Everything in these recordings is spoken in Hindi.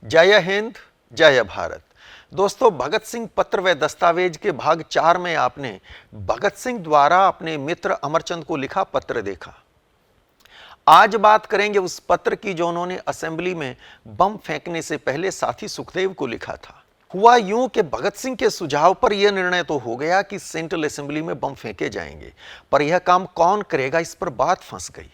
जय हिंद, जय भारत। दोस्तों, भगत सिंह पत्र व दस्तावेज के भाग 4 में आपने भगत सिंह द्वारा अपने मित्र अमरचंद को लिखा पत्र देखा। आज बात करेंगे उस पत्र की जो उन्होंने असेंबली में बम फेंकने से पहले साथी सुखदेव को लिखा था। हुआ यूं कि भगत सिंह के सुझाव पर यह निर्णय तो हो गया कि सेंट्रल असेंबली में बम फेंके जाएंगे, पर यह काम कौन करेगा, इस पर बात फंस गई।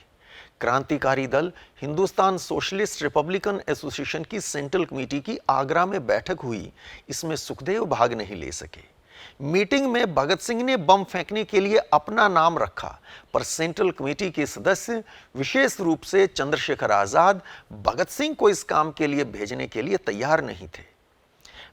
क्रांतिकारी दल हिंदुस्तान सोशलिस्ट रिपब्लिकन एसोसिएशन की सेंट्रल कमेटी की आगरा में बैठक हुई। इसमें सुखदेव भाग नहीं ले सके। मीटिंग में भगत सिंह ने बम फेंकने के लिए अपना नाम रखा, पर सेंट्रल कमेटी के सदस्य, विशेष रूप से चंद्रशेखर आजाद, भगत सिंह को इस काम के लिए भेजने के लिए तैयार नहीं थे।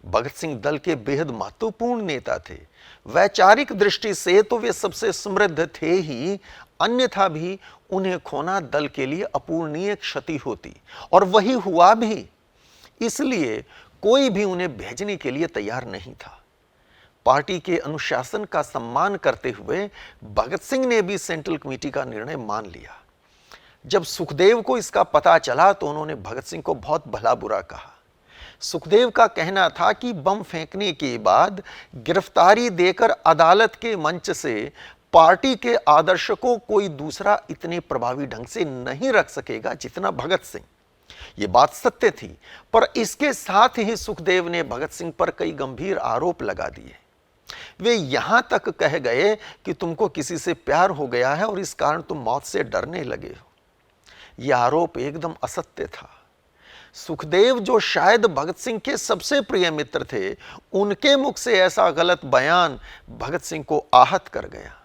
भगत सिंह दल के बेहद महत्वपूर्ण नेता थे। वैचारिक दृष्टि से तो वे सबसे समृद्ध थे ही, अन्यथा भी उन्हें खोना दल के लिए अपूरणीय क्षति होती, और वही हुआ भी। इसलिए कोई भी उन्हें भेजने के लिए तैयार नहीं था। पार्टी के अनुशासन का सम्मान करते हुए भगत सिंह ने भी सेंट्रल कमेटी का निर्णय मान लिया। जब सुखदेव को इसका पता चला तो उन्होंने भगत सिंह को बहुत भला बुरा कहा। सुखदेव का कहना था कि बम फेंकने के बाद गिरफ्तारी देकर अदालत के मंच से पार्टी के आदर्श को कोई दूसरा इतने प्रभावी ढंग से नहीं रख सकेगा जितना भगत सिंह। यह बात सत्य थी, पर इसके साथ ही सुखदेव ने भगत सिंह पर कई गंभीर आरोप लगा दिए। वे यहां तक कह गए कि तुमको किसी से प्यार हो गया है और इस कारण तुम मौत से डरने लगे हो। यह आरोप एकदम असत्य था। सुखदेव, जो शायद भगत सिंह के सबसे प्रिय मित्र थे, उनके मुख से ऐसा गलत बयान भगत सिंह को आहत कर गया।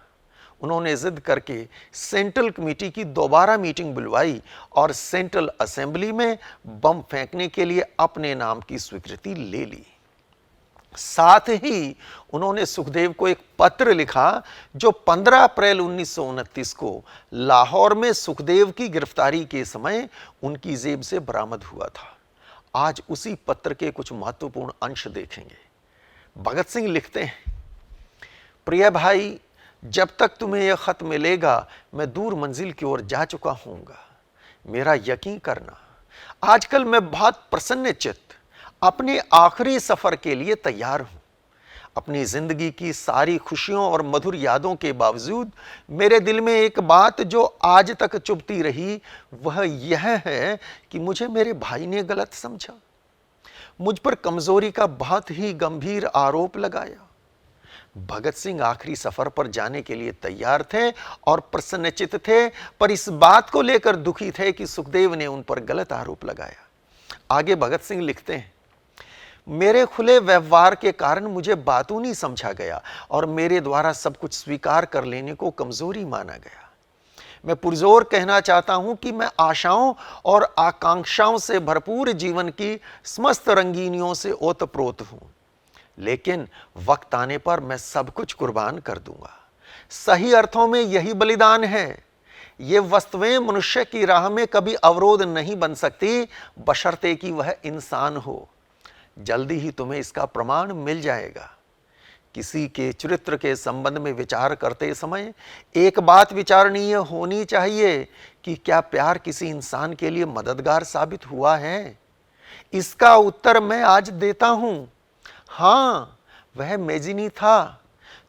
उन्होंने जिद करके सेंट्रल कमेटी की दोबारा मीटिंग बुलवाई और सेंट्रल असेंबली में बम फेंकने के लिए अपने नाम की स्वीकृति ले ली। साथ ही उन्होंने सुखदेव को एक पत्र लिखा जो 15 अप्रैल 1929 को लाहौर में सुखदेव की गिरफ्तारी के समय उनकी जेब से बरामद हुआ था। आज उसी पत्र के कुछ महत्वपूर्ण अंश देखेंगे। भगत सिंह लिखते हैं, प्रिय भाई, जब तक तुम्हें यह खत मिलेगा मैं दूर मंजिल की ओर जा चुका हूंगा। मेरा यकीन करना, आजकल मैं बहुत प्रसन्न चित्त अपने आखिरी सफर के लिए तैयार हूं। अपनी जिंदगी की सारी खुशियों और मधुर यादों के बावजूद मेरे दिल में एक बात जो आज तक चुभती रही, वह यह है कि मुझे मेरे भाई ने गलत समझा, मुझ पर कमजोरी का बहुत ही गंभीर आरोप लगाया। भगत सिंह आखिरी सफर पर जाने के लिए तैयार थे और प्रसन्नचित्त थे, पर इस बात को लेकर दुखी थे कि सुखदेव ने उन पर गलत आरोप लगाया। आगे भगत सिंह लिखते हैं, मेरे खुले व्यवहार के कारण मुझे बातूनी समझा गया और मेरे द्वारा सब कुछ स्वीकार कर लेने को कमजोरी माना गया। मैं पुरजोर कहना चाहता हूं कि मैं आशाओं और आकांक्षाओं से भरपूर जीवन की समस्त रंगीनियों से ओतप्रोत हूं, लेकिन वक्त आने पर मैं सब कुछ कुर्बान कर दूंगा। सही अर्थों में यही बलिदान है। ये वस्तुएं मनुष्य की राह में कभी अवरोध नहीं बन सकती, बशर्ते कि वह इंसान हो। जल्दी ही तुम्हें इसका प्रमाण मिल जाएगा। किसी के चरित्र के संबंध में विचार करते समय एक बात विचारणीय होनी चाहिए कि क्या प्यार किसी इंसान के लिए मददगार साबित हुआ है। इसका उत्तर मैं आज देता हूं, हां, वह मेजिनी था।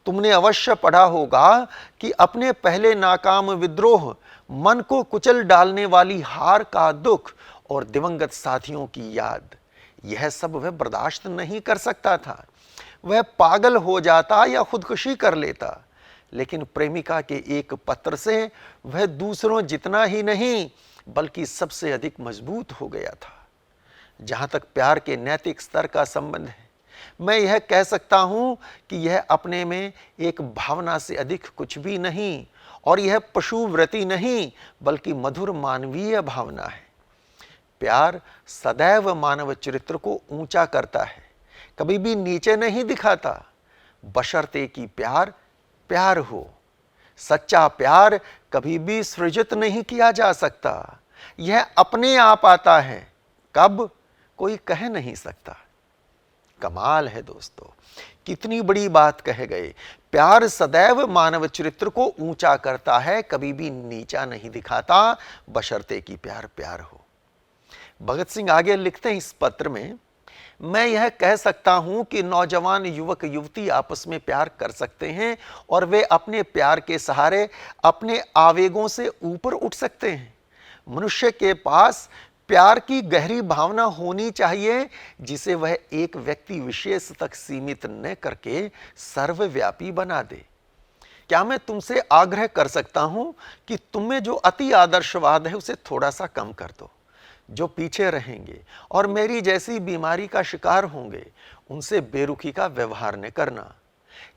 तुमने अवश्य पढ़ा होगा कि अपने पहले नाकाम विद्रोह, मन को कुचल डालने वाली हार का दुख और दिवंगत साथियों की याद, यह सब वह बर्दाश्त नहीं कर सकता था। वह पागल हो जाता या खुदकुशी कर लेता, लेकिन प्रेमिका के एक पत्र से वह दूसरों जितना ही नहीं बल्कि सबसे अधिक मजबूत हो गया था। जहां तक प्यार के नैतिक स्तर का संबंध है, मैं यह कह सकता हूं कि यह अपने में एक भावना से अधिक कुछ भी नहीं, और यह पशुवृत्ति नहीं बल्कि मधुर मानवीय भावना है। प्यार सदैव मानव चरित्र को ऊंचा करता है, कभी भी नीचे नहीं दिखाता, बशर्ते कि प्यार प्यार हो। सच्चा प्यार कभी भी सृजित नहीं किया जा सकता, यह अपने आप आता है, कब कोई कह नहीं सकता। कमाल है दोस्तों, कितनी बड़ी बात कह गए। प्यार सदैव मानव चरित्र को ऊंचा करता है, कभी भी नीचा नहीं दिखाता, बशर्ते कि प्यार प्यार हो। भगत सिंह आगे लिखते हैं इस पत्र में, मैं यह कह सकता हूं कि नौजवान युवक युवती आपस में प्यार कर सकते हैं और वे अपने प्यार के सहारे अपने आवेगों से ऊपर उठ सकते हैं। मनुष्य के पास प्यार की गहरी भावना होनी चाहिए जिसे वह एक व्यक्ति विशेष तक सीमित न करके सर्वव्यापी बना दे। क्या मैं तुमसे आग्रह कर सकता हूं कि तुम में जो अति आदर्शवाद है उसे थोड़ा सा कम कर दो। जो पीछे रहेंगे और मेरी जैसी बीमारी का शिकार होंगे उनसे बेरुखी का व्यवहार न करना।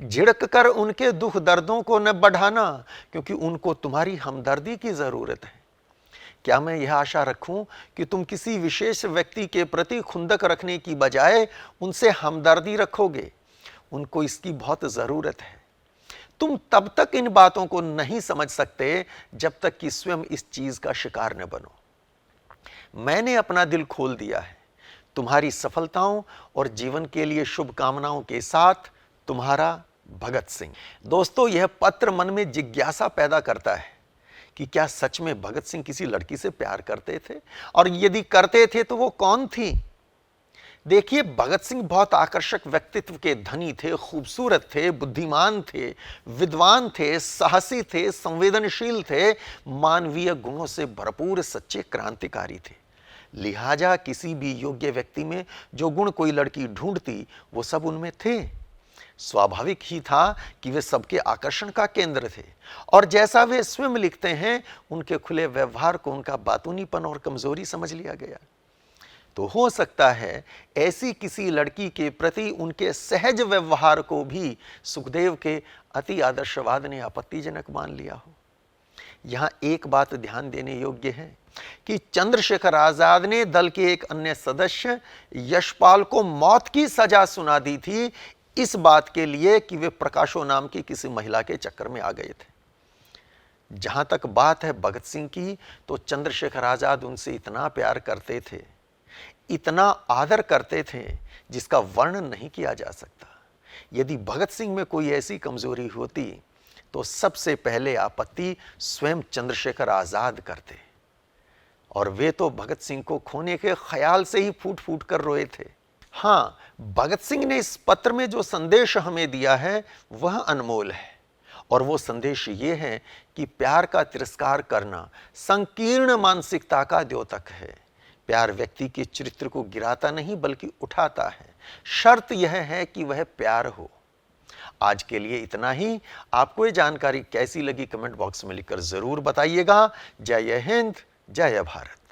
झिड़क कर उनके दुख दर्दों को न बढ़ाना, क्योंकि उनको तुम्हारी हमदर्दी की जरूरत है। क्या मैं यह आशा रखूं कि तुम किसी विशेष व्यक्ति के प्रति खुंदक रखने की बजाय उनसे हमदर्दी रखोगे? उनको इसकी बहुत जरूरत है। तुम तब तक इन बातों को नहीं समझ सकते जब तक कि स्वयं इस चीज का शिकार न बनो। मैंने अपना दिल खोल दिया है। तुम्हारी सफलताओं और जीवन के लिए शुभकामनाओं के साथ तुम्हारा भगत सिंह। दोस्तों, यह पत्र मन में जिज्ञासा पैदा करता है कि क्या सच में भगत सिंह किसी लड़की से प्यार करते थे, और यदि करते थे तो वो कौन थी? देखिए, भगत सिंह बहुत आकर्षक व्यक्तित्व के धनी थे, खूबसूरत थे, बुद्धिमान थे, विद्वान थे, साहसी थे, संवेदनशील थे, मानवीय गुणों से भरपूर सच्चे क्रांतिकारी थे। लिहाजा किसी भी योग्य व्यक्ति में जो गुण कोई लड़की ढूंढती वो सब उनमें थे। स्वाभाविक ही था कि वे सबके आकर्षण का केंद्र थे, और जैसा वे स्वयं लिखते हैं, उनके खुले व्यवहार को उनका बातूनीपन और कमजोरी समझ लिया गया। तो हो सकता है ऐसी किसी लड़की के प्रति उनके सहज व्यवहार को भी सुखदेव के अति आदर्शवाद ने आपत्तिजनक मान लिया हो। यहां एक बात ध्यान देने योग्य है कि चंद्रशेखर आजाद ने दल के एक अन्य सदस्य यशपाल को मौत की सजा सुना दी थी, इस बात के लिए कि वे प्रकाशो नाम की किसी महिला के चक्कर में आ गए थे। जहां तक बात है भगत सिंह की, तो चंद्रशेखर आजाद उनसे इतना प्यार करते थे, इतना आदर करते थे, जिसका वर्णन नहीं किया जा सकता। यदि भगत सिंह में कोई ऐसी कमजोरी होती तो सबसे पहले आपत्ति स्वयं चंद्रशेखर आजाद करते, और वे तो भगत सिंह को खोने के ख्याल से ही फूट फूट कर रोए थे। हां, भगत सिंह ने इस पत्र में जो संदेश हमें दिया है वह अनमोल है, और वो संदेश ये है कि प्यार का तिरस्कार करना संकीर्ण मानसिकता का द्योतक है। प्यार व्यक्ति के चरित्र को गिराता नहीं बल्कि उठाता है। शर्त यह है कि वह प्यार हो। आज के लिए इतना ही। आपको ये जानकारी कैसी लगी कमेंट बॉक्स में लिखकर जरूर बताइएगा। जय हिंद, जय भारत।